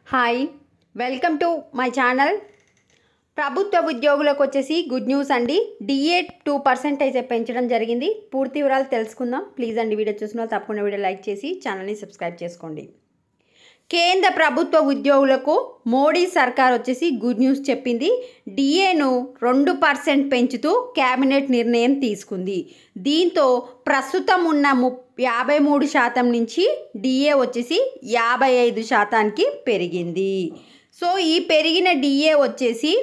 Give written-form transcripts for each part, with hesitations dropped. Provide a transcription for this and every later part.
Hi welcome to my channel. ప్రభుత్వ ఉద్యోగులకు వచ్చేసి గుడ్ న్యూస్ అండి. డిఏ 2% అయితే పెంచడం జరిగింది. పూర్తి వివరాలు తెలుసుకుందాం. ప్లీజ్ అండి, వీడియో చూసిన వాళ్ళు తప్పకుండా వీడియో లైక్ చేసి ఛానల్ని సబ్స్క్రైబ్ చేసుకోండి. కేంద్ర ప్రభుత్వ ఉద్యోగులకు మోడీ సర్కార్ వచ్చేసి గుడ్ న్యూస్ చెప్పింది. డిఏను 2% పెంచుతూ కేబినెట్ నిర్ణయం తీసుకుంది. దీంతో ప్రస్తుతం ఉన్న 53% నుంచి డిఏ వచ్చేసి 55%కి పెరిగింది. సో ఈ పెరిగిన డిఏ వచ్చేసి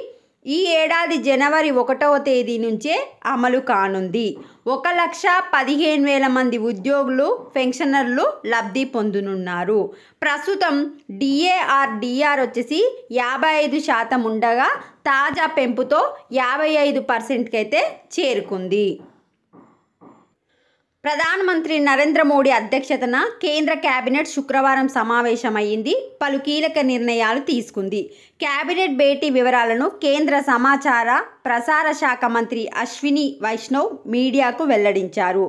ఈ ఏడాది జనవరి 1వ తేదీ నుంచే అమలు కానుంది. 1,15,000 మంది ఉద్యోగులు పెన్షనర్లు లబ్ధి పొందనున్నారు. ప్రస్తుతం డిఆర్ వచ్చేసి 55% ఉండగా తాజా పెంపుతో 55%కి అయితే చేరుకుంది. ప్రధానమంత్రి నరేంద్ర మోడీ అధ్యక్షతన కేంద్ర కేబినెట్ శుక్రవారం సమావేశమైంది. పలు కీలక నిర్ణయాలు తీసుకుంది. కేబినెట్ భేటీ వివరాలను కేంద్ర సమాచార ప్రసార శాఖ మంత్రి అశ్విని వైష్ణవ్ మీడియాకు వెల్లడించారు.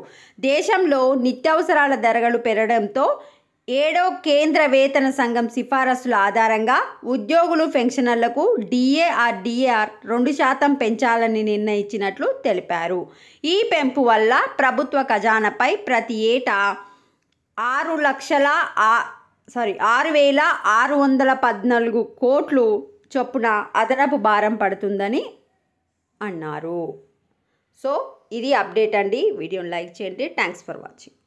దేశంలో నిత్యావసరాల ధరలు పెరగడంతో 7వ కేంద్ర వేతన సంఘం సిఫారసుల ఆధారంగా ఉద్యోగులు పెన్షనర్లకు డిఆర్ 2% పెంచాలని నిర్ణయించినట్లు తెలిపారు. ఈ పెంపు వల్ల ప్రభుత్వ ఖజానాపై ప్రతి ఏటా 6,614 కోట్లు చొప్పున అదనపు భారం పడుతుందని అన్నారు. సో ఇది అప్డేట్ అండి. వీడియోని లైక్ చేయండి. Thanks for watching.